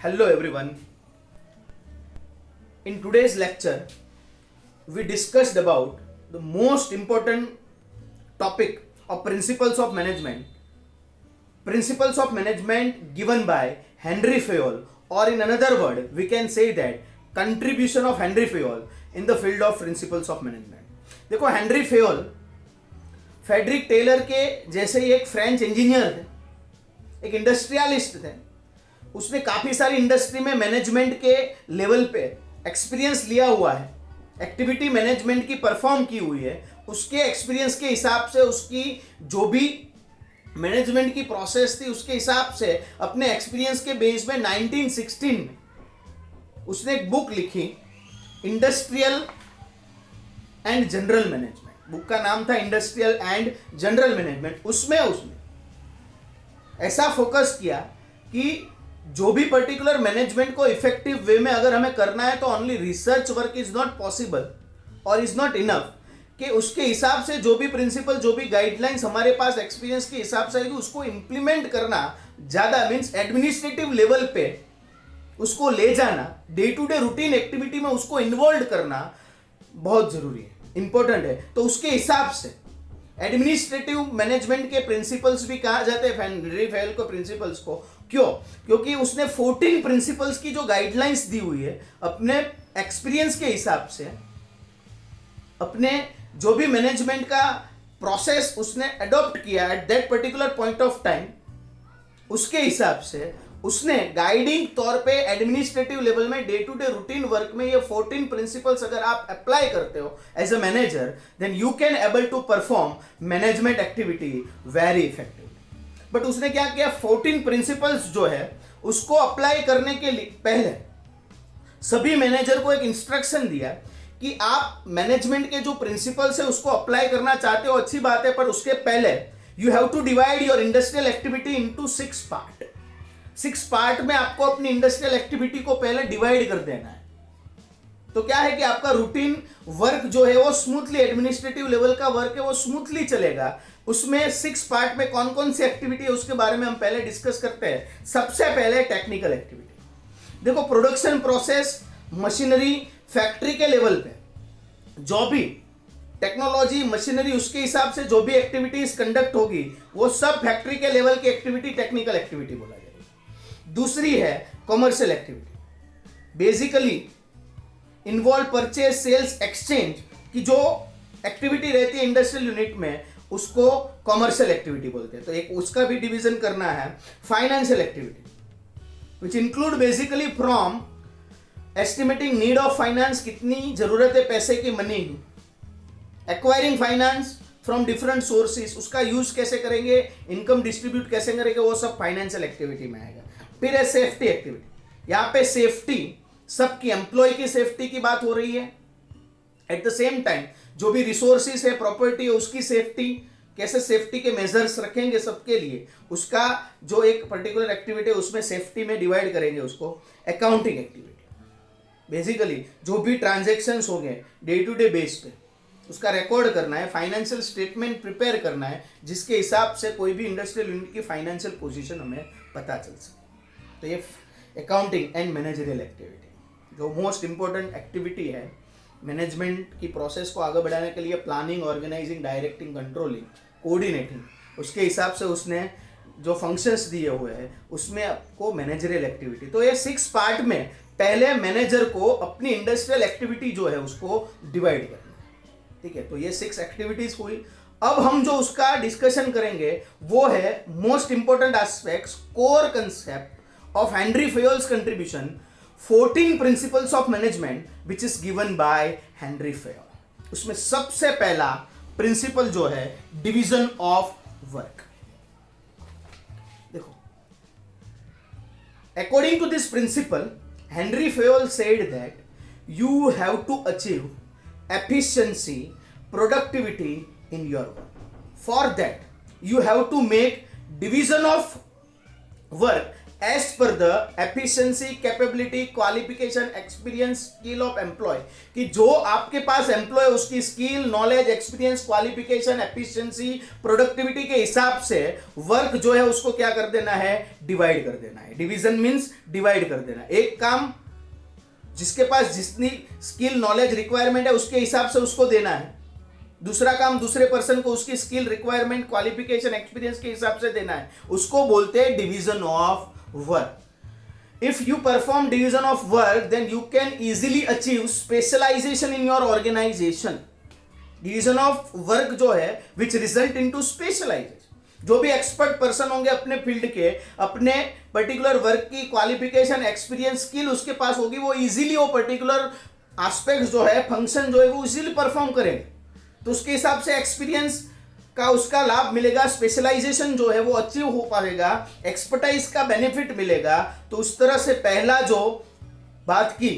Hello everyone. In today's lecture, we discussed about the most important topic of principles of management. Principles of management given by Henry Fayol, or in another word, we can say that contribution of Henry Fayol in the field of principles of management. देखो Henry Fayol Frederick Taylor के जैसे ही एक French engineer थे, एक industrialist थे. उसने काफ़ी सारी इंडस्ट्री में मैनेजमेंट के लेवल पे एक्सपीरियंस लिया हुआ है, एक्टिविटी मैनेजमेंट की परफॉर्म की हुई है. उसके एक्सपीरियंस के हिसाब से उसकी जो भी मैनेजमेंट की प्रोसेस थी उसके हिसाब से अपने एक्सपीरियंस के बेस में 1916 में उसने एक बुक लिखी, industrial and general management. Book का नाम था इंडस्ट्रियल एंड जनरल मैनेजमेंट. उसमें उसने ऐसा फोकस किया कि जो भी पर्टिकुलर मैनेजमेंट को इफेक्टिव वे में अगर हमें करना है तो only research work is not possible और इज नॉट इनफ, कि उसके हिसाब से जो भी प्रिंसिपल जो भी गाइडलाइंस हमारे पास एक्सपीरियंस के हिसाब से आएगी उसको इंप्लीमेंट करना ज़्यादा मीन्स एडमिनिस्ट्रेटिव लेवल पे उसको ले जाना, day to day routine activity में उसको इन्वॉल्व करना बहुत ज़रूरी है, इंपॉर्टेंट है. तो उसके हिसाब से एडमिनिस्ट्रेटिव मैनेजमेंट के प्रिंसिपल्स भी कहा जाते हैं हेनरी फेयोल को प्रिंसिपल्स को. क्यों? क्योंकि उसने 14 प्रिंसिपल्स की जो गाइडलाइंस दी हुई है अपने एक्सपीरियंस के हिसाब से, अपने जो भी मैनेजमेंट का प्रोसेस उसने अडॉप्ट किया at that particular point of time, उसके हिसाब से उसने गाइडिंग तौर पे एडमिनिस्ट्रेटिव लेवल में day to day routine work में ये 14 प्रिंसिपल्स अगर आप अप्लाई करते हो as a manager, then you can able to perform management activity very effectively. But उसने क्या किया, 14 प्रिंसिपल्स जो है उसको अप्लाई करने के लिए पहले सभी मैनेजर को एक इंस्ट्रक्शन दिया कि आप मैनेजमेंट के जो प्रिंसिपल्स है उसको अप्लाई करना चाहते हो, अच्छी बात है, पर उसके पहले you have to divide your industrial activity into 6 part. 6 part में आपको अपनी इंडस्ट्रियल एक्टिविटी को पहले डिवाइड कर देना है. तो क्या है कि आपका रूटीन वर्क जो है वो स्मूथली, एडमिनिस्ट्रेटिव लेवल का वर्क है वो स्मूथली चलेगा. उसमें 6 पार्ट में कौन कौन सी एक्टिविटी है उसके बारे में हम पहले डिस्कस करते हैं. सबसे पहले टेक्निकल एक्टिविटी. देखो प्रोडक्शन प्रोसेस, मशीनरी, फैक्ट्री के लेवल पे जो भी टेक्नोलॉजी, मशीनरी, उसके हिसाब से जो भी एक्टिविटीज कंडक्ट होगी वो सब फैक्ट्री के लेवल की एक्टिविटी टेक्निकल एक्टिविटी बोला जाएगा. दूसरी है commercial activity, basically involve purchase, sales, exchange की जो एक्टिविटी रहती है इंडस्ट्रियल यूनिट में उसको कॉमर्शियल एक्टिविटी बोलते हैं. तो एक उसका भी डिवीजन करना है. Financial activity which include basically from estimating need of finance, कितनी जरूरत है पैसे की, money, acquiring finance from different sources, उसका यूज कैसे करेंगे, इनकम डिस्ट्रीब्यूट कैसे करेंगे, वो सब फाइनेंशियल एक्टिविटी में आएगा. फिर है सेफ्टी एक्टिविटी. यहाँ पे सेफ्टी सबकी, एम्प्लॉय की सेफ्टी की बात हो रही है. एट द सेम टाइम जो भी रिसोर्सेज है, प्रॉपर्टी है, उसकी सेफ्टी, कैसे सेफ्टी के मेजर्स रखेंगे सबके लिए, उसका जो एक पर्टिकुलर एक्टिविटी है उसमें सेफ्टी में डिवाइड करेंगे उसको. अकाउंटिंग एक्टिविटी, बेसिकली जो भी ट्रांजैक्शंस होंगे डे टू डे बेस पे उसका रिकॉर्ड करना है, फाइनेंशियल स्टेटमेंट प्रिपेयर करना है जिसके हिसाब से कोई भी इंडस्ट्रियल यूनिट की फाइनेंशियल पोजीशन हमें पता चल सके. तो ये अकाउंटिंग एंड मैनेजरियल एक्टिविटी जो मोस्ट इंपॉर्टेंट एक्टिविटी है मैनेजमेंट की प्रोसेस को आगे बढ़ाने के लिए, planning, organising, directing, controlling, coordinating, उसके हिसाब से उसने जो फंक्शंस दिए हुए हैं उसमें आपको मैनेजरियल एक्टिविटी. तो ये 6 पार्ट में पहले मैनेजर को अपनी इंडस्ट्रियल एक्टिविटी जो है उसको डिवाइड करना है. ठीक है, तो ये 6 एक्टिविटीज हुई. अब हम जो उसका डिस्कशन करेंगे वो है most important aspects, core concept of Henry Fayol's contribution, 14 principles of management which is given by Henry Fayol. उसमें सबसे पहला प्रिंसिपल जो है डिवीजन ऑफ वर्क. देखो, according to this principle, Henry Fayol said that you have to achieve efficiency, productivity in your work. For that, you have to make division of work as per the efficiency, capability, qualification, experience, skill of employee, कि जो आपके पास employ उसकी skill, knowledge, experience, qualification, efficiency, productivity के हिसाब से work जो है उसको क्या कर देना है, डिवाइड कर देना है. डिवीजन मींस डिवाइड कर देना. एक काम जिसके पास जितनी स्किल, नॉलेज, रिक्वायरमेंट है उसके हिसाब से उसको देना है. दूसरा काम दूसरे पर्सन को उसकी स्किल, रिक्वायरमेंट, क्वालिफिकेशन, एक्सपीरियंस के हिसाब से देना है. उसको बोलते हैं division of work. If you perform division of work, then you can easily achieve specialization in your organization. Division of work जो है which result into specialization. जो भी एक्सपर्ट पर्सन होंगे अपने फील्ड के, अपने पर्टिकुलर वर्क की क्वालिफिकेशन, एक्सपीरियंस, स्किल उसके पास होगी, वो इजीली वो पर्टिकुलर एस्पेक्ट जो है, फंक्शन जो है वो इजीली परफॉर्म करेंगे. तो उसके हिसाब से एक्सपीरियंस का उसका लाभ मिलेगा, स्पेशलाइजेशन जो है वो अचीव हो पाएगा, एक्सपर्टाइज का बेनिफिट मिलेगा. तो उस तरह से पहला जो बात की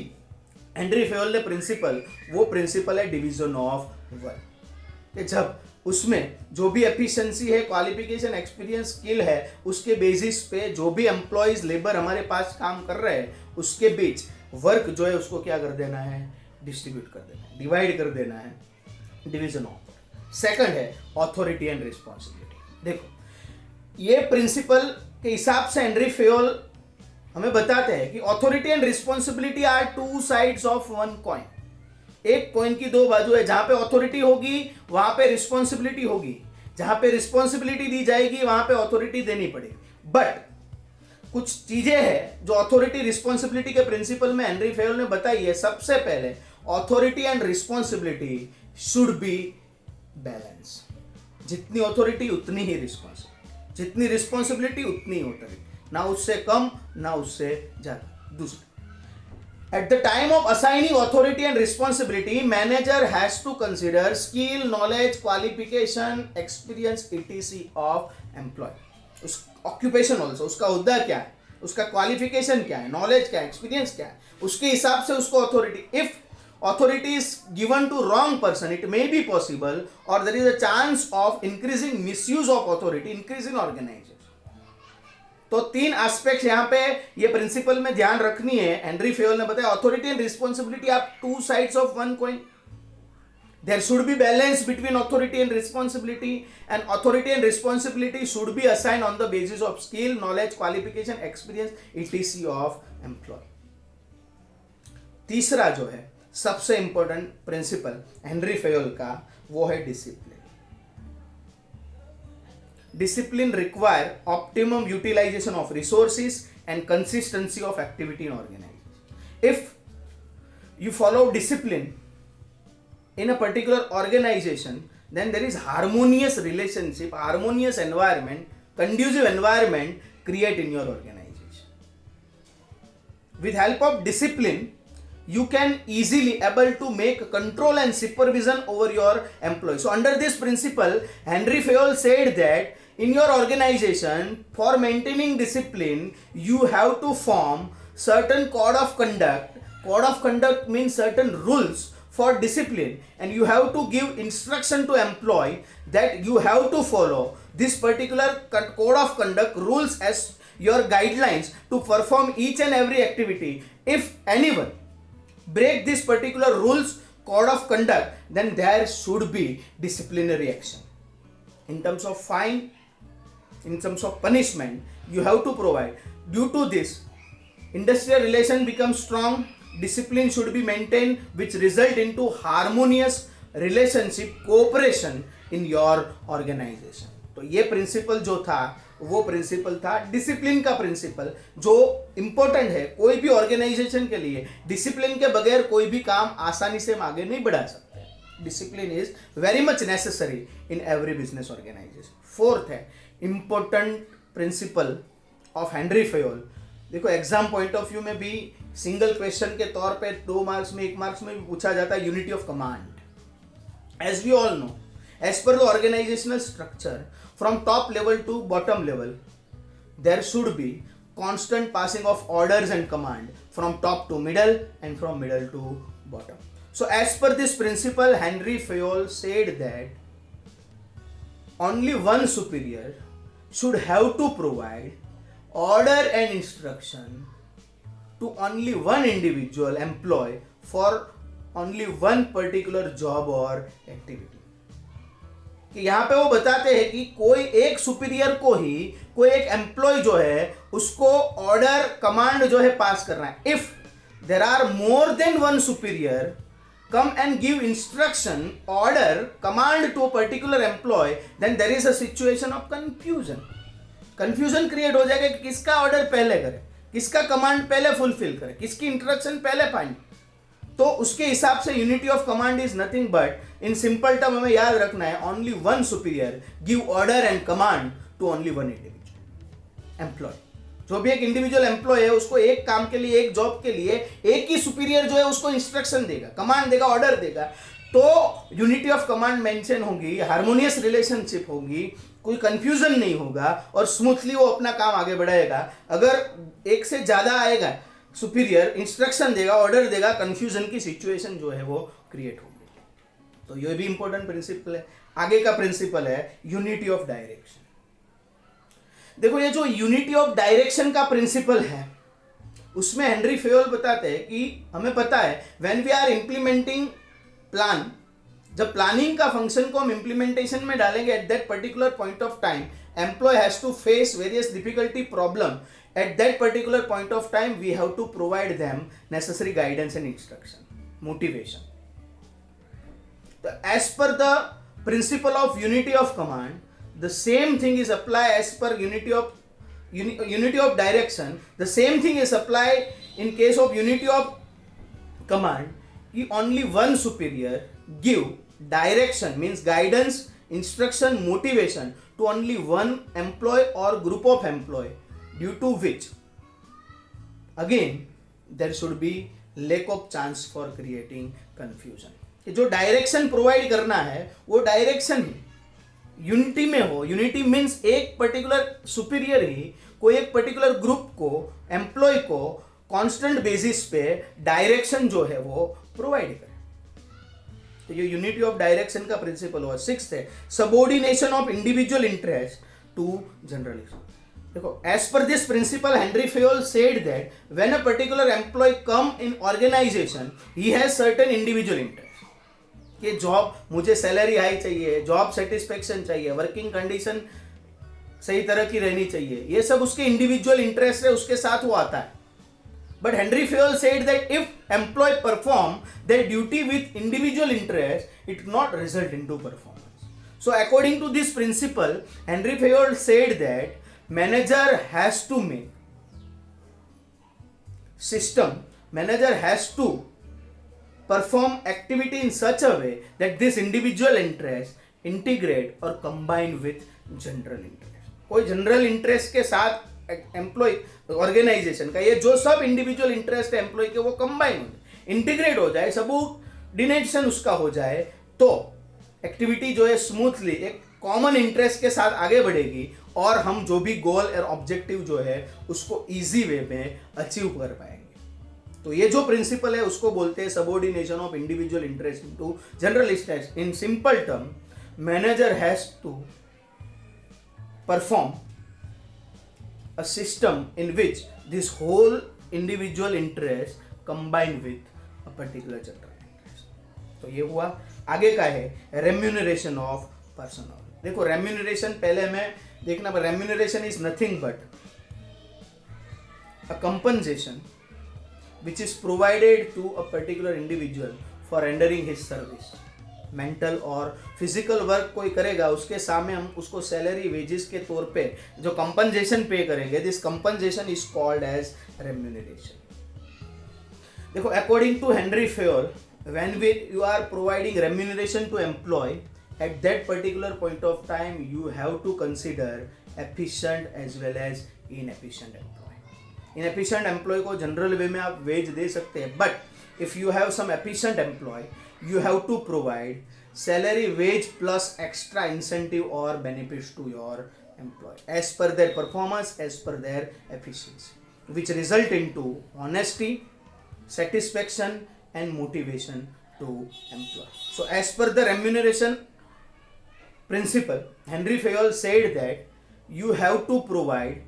हेनरी फेयोल ने प्रिंसिपल, वो प्रिंसिपल है डिवीजन ऑफ वर्क. जब उसमें जो भी एफिशिएंसी है, क्वालिफिकेशन, एक्सपीरियंस, स्किल है, उसके बेसिस पे जो भी एम्प्लॉयज, लेबर हमारे पास काम कर रहे हैं उसके बीच वर्क जो है उसको क्या कर देना है, डिस्ट्रीब्यूट कर देना है, डिवाइड कर देना है. Division of. सेकंड है ऑथोरिटी एंड रिस्पॉन्सिबिलिटी. देखो ये प्रिंसिपल के हिसाब से हेनरी फेयोल हमें बताते हैं कि authority and responsibility are two sides of one coin. एक कॉइन की दो बाजू है. जहां पे ऑथोरिटी होगी वहां पे रिस्पॉन्सिबिलिटी होगी. जहां पे रिस्पॉन्सिबिलिटी दी जाएगी वहां पे ऑथोरिटी देनी पड़ेगी. बट कुछ चीजें हैं जो अथॉरिटी रिस्पॉन्सिबिलिटी के प्रिंसिपल में हेनरी फेयोल ने बताई है. सबसे पहले authority and responsibility should be balance. जितनी अथॉरिटी उतनी ही रिस्पॉन्सिबिलिटी, जितनी रिस्पॉन्सिबिलिटी उतनी ही अथॉरिटी, ना उससे कम ना उससे ज्यादा. दूसरा, at the time of assigning authority and responsibility, manager has to consider skill, knowledge, qualification, experience, etc. of employee. उस occupation also, उसका हुद्दा क्या है, उसका qualification क्या है, knowledge क्या है, experience क्या है, उसके हिसाब से उसको authority. If authority is given to wrong person, it may be possible or there is a chance of increasing misuse of authority, increase in organization. तो तीन एस्पेक्ट्स यहां पे ये प्रिंसिपल में ध्यान रखनी है. हेनरी फेयोल ने बताया authority and responsibility are two sides of one coin. There should be balance between authority and responsibility, and authority and responsibility should be assign on the basis of skill, knowledge, qualification, experience, etc. Of employ. तीसरा जो है सबसे important principle Henry Fayol का, वो है discipline. Discipline require optimum utilization of resources and consistency of activity in organization. If you follow discipline in a particular organization, then there is harmonious relationship, harmonious environment, conducive environment create in your organization. With help of discipline, you can easily able to make control and supervision over your employees. So under this principle, Henry Fayol said that in your organization, for maintaining discipline, you have to form certain code of conduct. Code of conduct means certain rules for discipline, and you have to give instruction to employee that you have to follow this particular code of conduct rules as your guidelines to perform each and every activity. If anyone break this particular rules, code of conduct, then there should be disciplinary action. In terms of fine, in terms of punishment, you have to provide. Due to this, industrial relation becomes strong. Discipline should be maintained, which result into harmonious relationship, cooperation in your organization. तो ये principal जो था वो principal था discipline का principal, जो important है कोई भी ऑर्गेनाइजेशन के लिए. डिसिप्लिन के बगैर कोई भी काम आसानी से हम आगे नहीं बढ़ा सकते. Discipline is very much necessary in every business organization. Fourth है important principle of Henry Fayol. देखो एग्जाम पॉइंट ऑफ व्यू में भी सिंगल क्वेश्चन के तौर पे 2 मार्क्स में 1 मार्क्स में भी पूछा जाता है. Unity of command. As we all know, as per the organisational structure from top level to bottom level, there should be constant passing of orders and command from top to middle and from middle to bottom. So as per this principle, Henry Fayol said that only one superior should have to provide order and instruction to only one individual employee for only one particular job or activity. कि यहाँ पे वो बताते हैं कि कोई एक superior को ही कोई एक एम्प्लॉय जो है उसको ऑर्डर कमांड जो है पास करना है. If there are more than one superior come and give instruction, order, command to a particular employee, then there is a situation of confusion. Confusion create हो जाएगा कि किसका ऑर्डर पहले करे, किसका कमांड पहले फुलफिल करे, किसकी इंस्ट्रक्शन पहले फाइंड. तो उसके हिसाब से unity of command is nothing but in simple term हमें याद रखना है only one superior give order and command to only one individual employ. जो भी एक इंडिविजुअल एम्प्लॉय है उसको एक काम के लिए, एक जॉब के लिए एक ही सुपीरियर जो है उसको इंस्ट्रक्शन देगा, कमांड देगा, ऑर्डर देगा. तो यूनिटी ऑफ कमांड मेंशन होगी, हार्मोनियस रिलेशनशिप होगी, कोई कंफ्यूजन नहीं होगा और स्मूथली वो अपना काम आगे बढ़ाएगा. अगर एक से ज्यादा आएगा सुपीरियर, इंस्ट्रक्शन देगा, ऑर्डर देगा, कंफ्यूजन की सिचुएशन जो है वो क्रिएट होगी. तो ये भी इंपॉर्टेंट प्रिंसिपल है. आगे का प्रिंसिपल है यूनिटी ऑफ डायरेक्शन. देखो ये जो यूनिटी ऑफ डायरेक्शन का प्रिंसिपल है उसमें हेनरी फेयोल बताते हैं कि हमें पता है when we are implementing plan, जब प्लानिंग का फंक्शन को हम इंप्लीमेंटेशन में डालेंगे at that particular point of time employee has to face various difficulty problem. At that particular point of time we have to provide them necessary guidance and instruction, motivation. तो as per the principle of unity of command the same thing is applied as per unity of direction. The same thing is applied in case of unity of command. कि only one superior give direction means guidance, instruction, motivation to only one employee or group of employee, due to which again there should be lack of chance for creating confusion. कि जो direction provide करना है वो direction ही unity में हो. Unity means एक particular superior ही कोई एक पर्टिकुलर ग्रुप को, एम्प्लॉय को कांस्टेंट बेसिस पे डायरेक्शन जो है वो प्रोवाइड करे. तो ये यूनिटी ऑफ डायरेक्शन का प्रिंसिपल हुआ. 6th है subordination of individual interest to general. देखो as per this principle Henry Fayol said that when a particular employee come in organization he has certain individual interest. कि job, मुझे salary high चाहिए, job satisfaction चाहिए, working condition सही तरह की रहनी चाहिए, ये सब उसके इंडिविजुअल इंटरेस्ट है, उसके साथ वो आता है. But Henry Fayol said that if employ perform their duty with individual interest it not result into performance. So according to this principle Henry Fayol said that manager has to make system, manager has to perform activity in such a way that this individual interest integrate or combine with general interest. कोई general interest के साथ employ organisation का ये जो सब individual interest है employ के वो कंबाइन हो जाए, इंटीग्रेट हो जाए, सबऑर्डिनेशन उसका हो जाए, तो एक्टिविटी जो है स्मूथली एक कॉमन इंटरेस्ट के साथ आगे बढ़ेगी और हम जो भी गोल और ऑब्जेक्टिव जो है उसको इजी वे में अचीव कर पाएंगे. तो ये जो प्रिंसिपल है उसको बोलते हैं subordination of individual interest to general interest. In simple term manager has to perform a system in which this whole individual interest combine with a particular general interest. तो ये हुआ. आगे का है रेम्यूनरेशन ऑफ पर्सनल. देखो remuneration पहले हमें देखना, पर remuneration is nothing but a compensation which is provided to a particular individual for rendering his service. Mental और फिजिकल वर्क कोई करेगा उसके सामने हम उसको सैलरी वेजेस के तौर पे जो कंपनसेशन पे करेंगे, this compensation is called as remuneration. देखो according to Henry Fayol when you are providing remuneration to employee at that particular point of time you have to consider efficient as well as inefficient employee. Inefficient employee को general way में आप wage दे सकते हैं, but if you have some efficient employee you have to provide salary, wage plus extra incentive or benefits to your employee as per their performance, as per their efficiency, which result into honesty, satisfaction and motivation to employee. So as per the remuneration principle, Henry Fayol said that you have to provide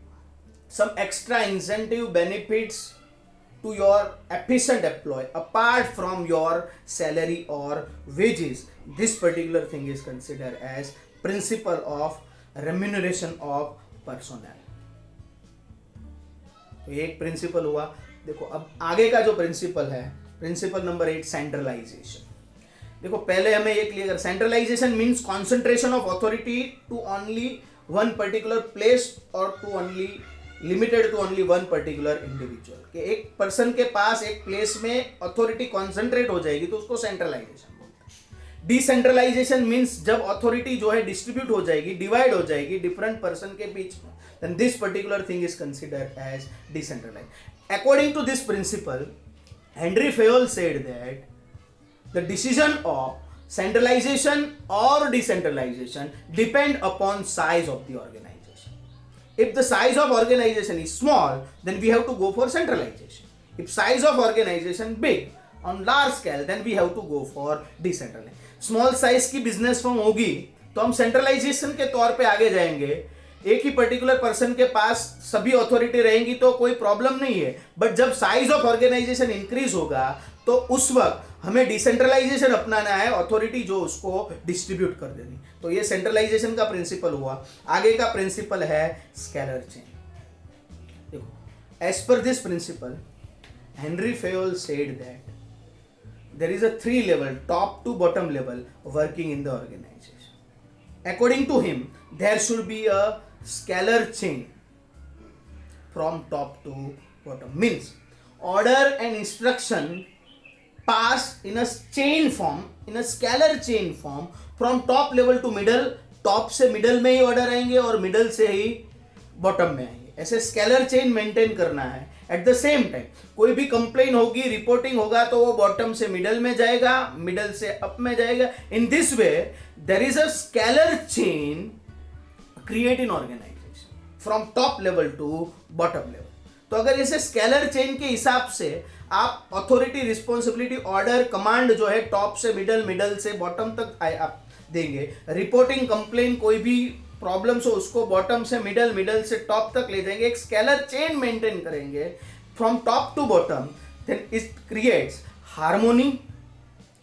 some extra incentive benefits to your efficient employee apart from your salary or wages. This particular thing is considered as principle of remuneration of personnel. तो ये एक principal हुआ. देखो अब आगे का जो principle है, प्रिंसिपल नंबर 8, सेंट्रलाइजेशन. देखो पहले हमें ये क्लियर कर, centralization means concentration of authority to only one particular place और to only limited to only one particular individual. कि एक पर्सन के पास एक प्लेस में अथॉरिटी कॉन्सेंट्रेट हो जाएगी तो उसको सेंट्रलाइजेशन बोलते हैं. डिसेंट्रलाइजेशन मीन्स जब अथॉरिटी जो है डिस्ट्रीब्यूट हो जाएगी, डिवाइड हो जाएगी डिफरेंट पर्सन के बीच में, then this particular thing is considered as decentralized. According to this principle, Henry Fayol said that the decision of centralization or decentralization depend upon size of the organization. If the size of organization is small, then we have to go for centralization. If size of organization big, on large scale, then we have to go for decentralization. Small size की business firm होगी तो हम centralization के तौर पे आगे जाएंगे. एक ही पर्टिकुलर पर्सन के पास सभी अथॉरिटी रहेंगी तो कोई प्रॉब्लम नहीं है. बट जब साइज ऑफ ऑर्गेनाइजेशन इंक्रीज होगा तो उस वक्त हमें डिसेंट्रलाइजेशन अपनाना है, अथॉरिटी जो उसको डिस्ट्रीब्यूट कर देनी. तो ये सेंट्रलाइजेशन का प्रिंसिपल हुआ. आगे का प्रिंसिपल है स्केलर चेन. देखो as per this principle Henry Fayol said that there is a 3 level, top to bottom level working in the organization. According to him there should be a scalar chain from top to bottom. Means order and instruction pass in a chain form, in a scalar chain form from top level to middle. Top से middle में ही order आएंगे और middle से ही bottom में आएंगे. ऐसे scalar chain maintain करना है. एट द सेम टाइम कोई भी कंप्लेन होगी, रिपोर्टिंग होगा तो वो बॉटम से मिडल में जाएगा, मिडल से अप में जाएगा. In this way there is a scalar chain create in organization from top level to bottom level. तो अगर इसे स्केलर चेन के हिसाब से आप अथॉरिटी, रिस्पॉन्सिबिलिटी, ऑर्डर, कमांड जो है टॉप से मिडल, मिडल से बॉटम तक आप देंगे. रिपोर्टिंग, कंप्लेन, कोई भी प्रॉब्लम्स हो उसको बॉटम से मिडल, मिडल से टॉप तक ले जाएंगे. एक स्केलर चेन मेंटेन करेंगे from top to bottom. Then it creates harmony,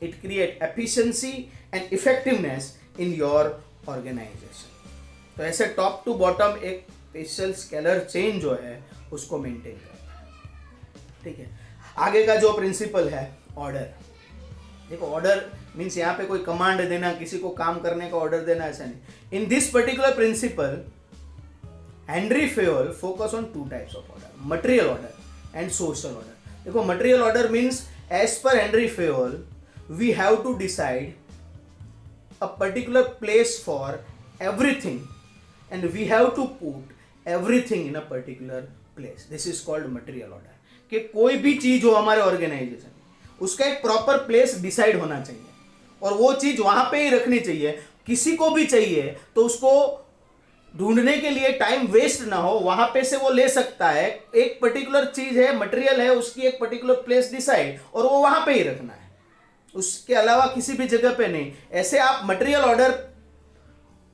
it create efficiency and effectiveness in your organization. तो ऐसे टॉप टू बॉटम एक स्पेशल स्केलर चेन जो है उसको मेंटेन करना है. ठीक है. आगे का जो प्रिंसिपल है ऑर्डर. देखो ऑर्डर मीन्स यहाँ पे कोई कमांड देना, किसी को काम करने का ऑर्डर देना, ऐसा नहीं. In this particular principle Henry Fayol focus on 2 types of order, material order and social order. देखो material order means as per Henry Fayol we have to decide a particular place for everything and we have to put everything in a particular place. This is called material order. कि कोई भी चीज हो हमारे organisation में उसका एक proper place decide होना चाहिए और वो चीज वहां पे ही रखनी चाहिए. किसी को भी चाहिए तो उसको ढूंढने के लिए टाइम वेस्ट ना हो, वहां पे से वो ले सकता है. एक पर्टिकुलर चीज है, मटेरियल है, उसकी एक पर्टिकुलर प्लेस डिसाइड और वो वहां पे ही रखना है, उसके अलावा किसी भी जगह पे नहीं. ऐसे आप मटेरियल ऑर्डर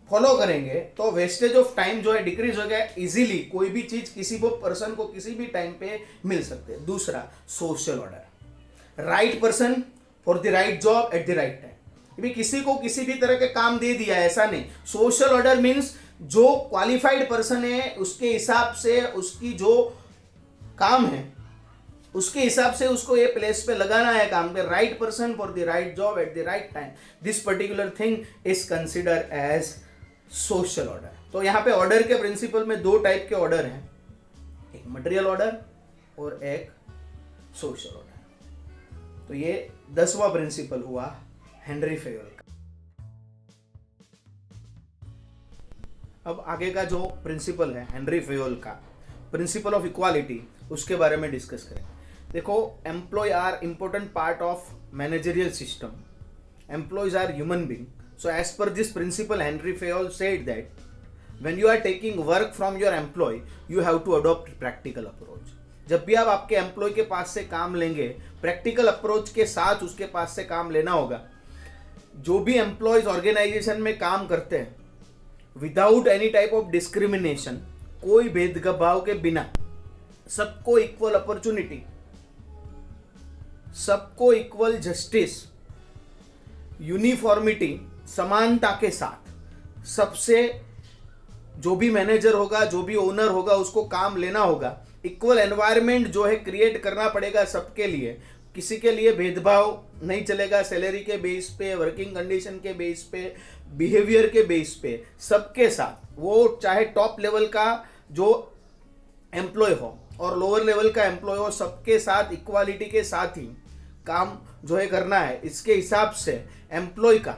फॉलो करेंगे तो वेस्टेज ऑफ टाइम जो है डिक्रीज हो गया. इजीली कोई भी चीज किसी भी पर्सन को किसी भी टाइम पे मिल सकते हैं. दूसरा social order, right person for the right job at the right time. भी किसी को किसी भी तरह के काम दे दिया, ऐसा नहीं. सोशल ऑर्डर मीन्स जो क्वालिफाइड पर्सन है उसके हिसाब से उसकी जो काम है उसके हिसाब से उसको ये प्लेस पे लगाना है काम पे. Right person for the right job at the right time. This particular thing is considered as social order. तो यहाँ पे ऑर्डर के प्रिंसिपल में 2 टाइप के ऑर्डर हैं, एक मटेरियल ऑर्डर और एक सोशल ऑर्डर. तो ये 10वां प्रिंसिपल हुआ हेनरी फेयोल का. अब आगे का जो प्रिंसिपल है हेनरी फेयोल का, प्रिंसिपल ऑफ इक्वालिटी, उसके बारे में डिस्कस करें. देखो employee are important part of managerial system. Employees are human being. So as per this principle, Henry Fayol said that when you are taking work from your employee, you have to adopt practical approach. जब भी आप आपके employ के पास से काम लेंगे, practical approach के साथ उसके पास से काम लेना होगा. जो भी एम्प्लॉयज ऑर्गेनाइजेशन में काम करते हैं without any type of discrimination, कोई भेदभाव के बिना, सबको इक्वल अपॉर्चुनिटी, सबको इक्वल जस्टिस, यूनिफॉर्मिटी, समानता के साथ सबसे, जो भी मैनेजर होगा, जो भी ओनर होगा, उसको काम लेना होगा। इक्वल एनवायरनमेंट जो है क्रिएट करना पड़ेगा सबके लिए। किसी के लिए भेदभाव नहीं चलेगा, सैलरी के बेस पे, वर्किंग कंडीशन के बेस पे, बिहेवियर के बेस पे, सबके साथ, वो चाहे टॉप लेवल का जो एम्प्लॉय हो और लोअर लेवल का एम्प्लॉय हो, सबके साथ इक्वालिटी के साथ ही काम जो है करना है। इसके हिसाब से एम्प्लॉय का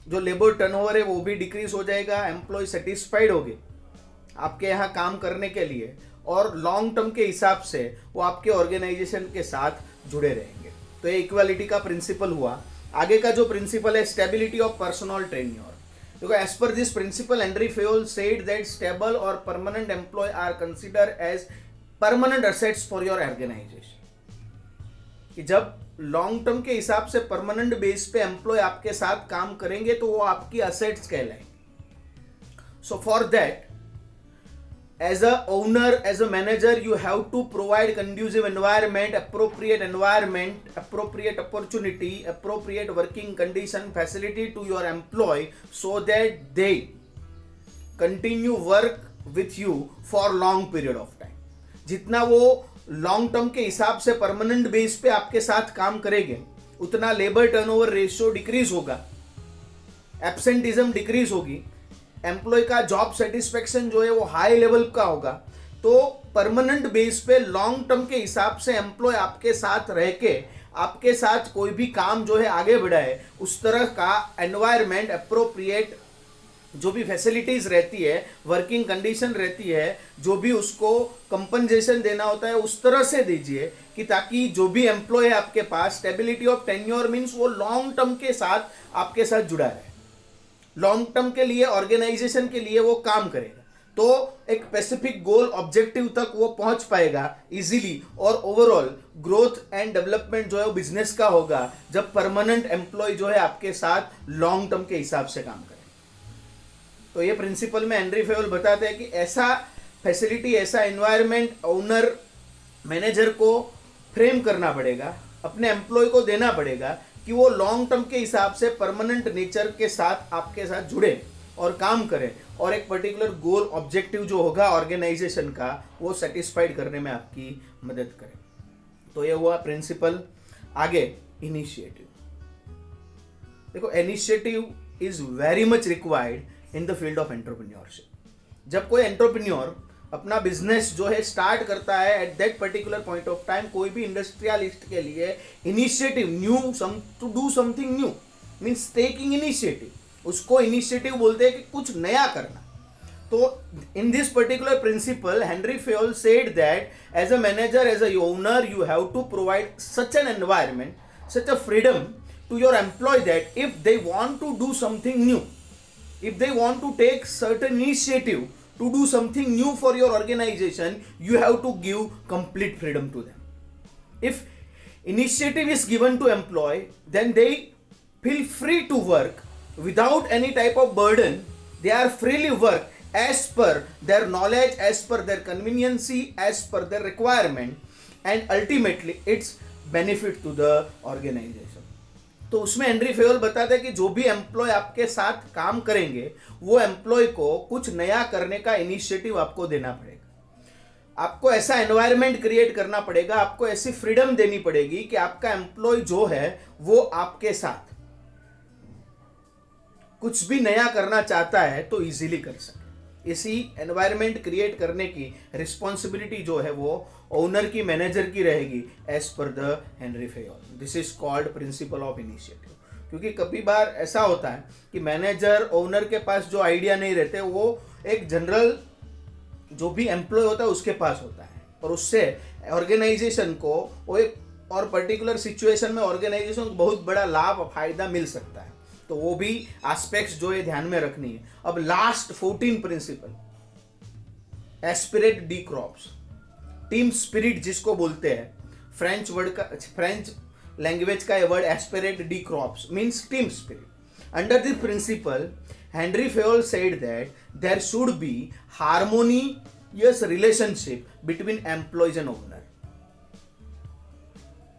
जो लेबर टर्नओवर है वो भी डिक्रीज हो जाएगा, एम्प्लॉय सेटिस्फाइड होगे आपके यहाँ काम करने के लिए, और लॉन्ग टर्म के हिसाब से वो आपके ऑर्गेनाइजेशन के साथ जुड़े रहेंगे। तो ये इक्वालिटी का प्रिंसिपल हुआ। आगे का जो प्रिंसिपल है, स्टेबिलिटी ऑफ पर्सनल टेन्योर। देखो, as per this principle Henry Fayol said that stable और permanent employee are consider as permanent assets for your organization. कि जब लॉन्ग टर्म के हिसाब से परमानेंट बेस पे एम्प्लॉय आपके साथ काम करेंगे तो वो आपकी असेट्स कहलाएंगे। So for that, as a owner, as a manager, you have to provide conducive environment, appropriate opportunity, appropriate working condition, facility to your employee so that they continue work with you for long period of time. जितना वो long term के हिसाब से permanent base पे आपके साथ काम करेंगे, उतना लेबर टर्नओवर रेशियो डिक्रीज होगा, एब्सेंटिज्म डिक्रीज होगी, एम्प्लॉय का जॉब सेटिस्फेक्शन जो है वो हाई लेवल का होगा। तो परमानेंट बेस पे लॉन्ग टर्म के हिसाब से एम्प्लॉय आपके साथ रह के आपके साथ कोई भी काम जो है आगे बढ़ाए, उस तरह का एनवायरनमेंट, अप्रोप्रिएट जो भी फैसिलिटीज रहती है, वर्किंग कंडीशन रहती है, जो भी उसको कंपनसेशन देना होता है, उस तरह से दीजिए कि ताकि जो भी एम्प्लॉय है आपके पास, स्टेबिलिटी ऑफ टेन्योर मीन्स वो लॉन्ग टर्म के साथ आपके साथ जुड़ा रहे, लॉन्ग टर्म के लिए, ऑर्गेनाइजेशन के लिए वो काम करेगा, तो एक स्पेसिफिक गोल ऑब्जेक्टिव तक वो पहुंच पाएगा इजीली, और ओवरऑल ग्रोथ एंड डेवलपमेंट जो है वो बिजनेस का होगा जब परमानेंट एम्प्लॉय जो है आपके साथ लॉन्ग टर्म के हिसाब से काम करे। तो ये प्रिंसिपल में हेनरी फेयोल बताते हैं कि ऐसा फैसिलिटी, ऐसा एनवायरनमेंट ओनर मैनेजर को फ्रेम करना पड़ेगा, अपने एम्प्लॉय को देना पड़ेगा कि वो लॉन्ग टर्म के हिसाब से परमानेंट नेचर के साथ आपके साथ जुड़े और काम करें, और एक पर्टिकुलर गोल ऑब्जेक्टिव जो होगा ऑर्गेनाइजेशन का वो सेटिस्फाइड करने में आपकी मदद करे। तो ये हुआ प्रिंसिपल। आगे इनिशिएटिव। देखो, initiative is very much required in the field of entrepreneurship. जब कोई एंटरप्रेन्योर अपना बिजनेस जो है स्टार्ट करता है, at that particular point of time कोई भी इंडस्ट्रियलिस्ट के लिए initiative, to do something new means taking initiative, उसको इनिशिएटिव बोलते हैं कि कुछ नया करना। तो in this particular principle Henry Fayol said that as a manager, as a owner, you have to provide such an environment, such a freedom to your employee that if they want to do something new, if they want to take certain initiative to do something new for your organization, you have to give complete freedom to them. If initiative is given to employee, then they feel free to work without any type of burden. They are freely work as per their knowledge, as per their conveniency, as per their requirement, and ultimately it's benefit to the organization. तो उसमें Henry Fayol बताते हैं कि जो भी employ आपके साथ काम करेंगे, वो एम्प्लॉय को कुछ नया करने का इनिशिएटिव आपको देना पड़ेगा, आपको ऐसा एनवायरनमेंट क्रिएट करना पड़ेगा, आपको ऐसी फ्रीडम देनी पड़ेगी कि आपका एम्प्लॉय जो है वो आपके साथ कुछ भी नया करना चाहता है तो इजीली कर सके। इसी एनवायरनमेंट क्रिएट करने की रिस्पॉन्सिबिलिटी जो है वो ओनर की, मैनेजर की रहेगी as per the Henri Fayol. This is called principle of initiative. क्योंकि कभी बार ऐसा होता है कि मैनेजर, ओनर के पास जो आइडिया नहीं रहते, वो एक जनरल जो भी एम्प्लॉय होता है उसके पास होता है, और उससे ऑर्गेनाइजेशन को वो एक और पर्टिकुलर सिचुएशन में ऑर्गेनाइजेशन को बहुत बड़ा लाभ, फायदा मिल सकता है। तो वो भी एस्पेक्ट्स जो है ध्यान में रखनी है। अब last 14 principle, esprit de corps, team spirit जिसको बोलते हैं, फ्रेंच वर्ड का, फ्रेंच लैंग्वेज का ये word esprit de corps means team spirit. Under this principle Henry Fayol said that there should be harmony yes relationship between employees and owner.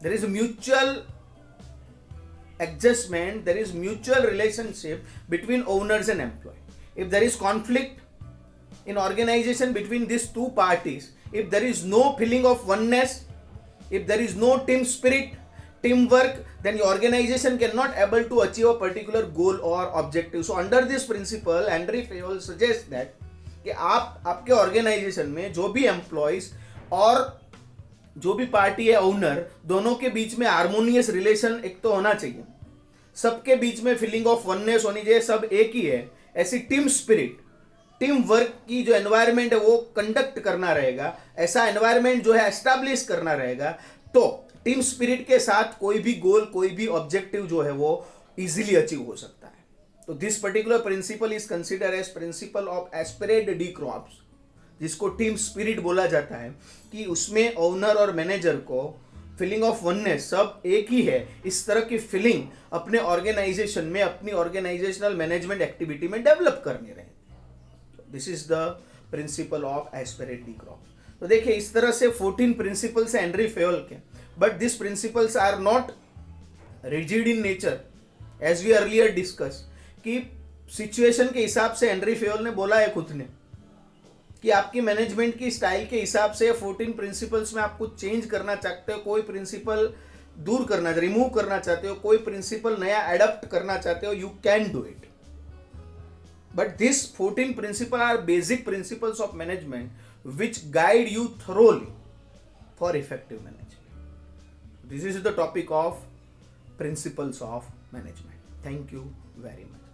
There is a mutual adjustment, there is mutual relationship between owners and employee. If there is conflict in organization between these two parties, if there is no feeling of oneness, if there is no team spirit, teamwork, then your organization cannot able to achieve a particular goal or objective. So under this principle, Henry Fayol suggests that कि आप आपके organisation में जो भी employees और जो भी party है ओनर, दोनों के बीच में हार्मोनियस रिलेशन एक तो होना चाहिए, सबके बीच में फीलिंग ऑफ वननेस होनी चाहिए, सब एक ही है, ऐसी टीम स्पिरिट, टीम वर्क की जो एनवायरनमेंट है वो कंडक्ट करना रहेगा, ऐसा एनवायरनमेंट जो है एस्टैब्लिश करना रहेगा, तो टीम स्पिरिट के साथ कोई भी गोल, कोई भी ऑब्जेक्टिव जो है वो इजीली अचीव हो सकता है. तो this particular principle is consider as principle of esprit de corps, जिसको टीम स्पिरिट बोला जाता है, कि उसमें ओनर और मैनेजर को फीलिंग ऑफ वननेस सब एक ही है, इस तरह की फीलिंग अपने ऑर्गेनाइजेशन में, अपनी ऑर्गेनाइजेशनल मैनेजमेंट एक्टिविटी में डेवलप करनी रहे. This is the principle of esprit de corps. तो देखिए इस तरह से 14 प्रिंसिपल्स है हेनरी फेयोल के, but this principles are not rigid in nature as we earlier discuss, कि सिचुएशन के हिसाब से हेनरी फेयोल ने बोला है खुद ने कि आपकी मैनेजमेंट की स्टाइल के हिसाब से 14 प्रिंसिपल्स में आप कुछ चेंज करना चाहते हो, कोई प्रिंसिपल दूर करना, रिमूव करना चाहते हो, कोई प्रिंसिपल नया एडप्ट करना चाहते हो, you can do it. But this 14 principle are basic principles of management which guide you thoroughly for effective management. This is the topic of principles of management. Thank you very much.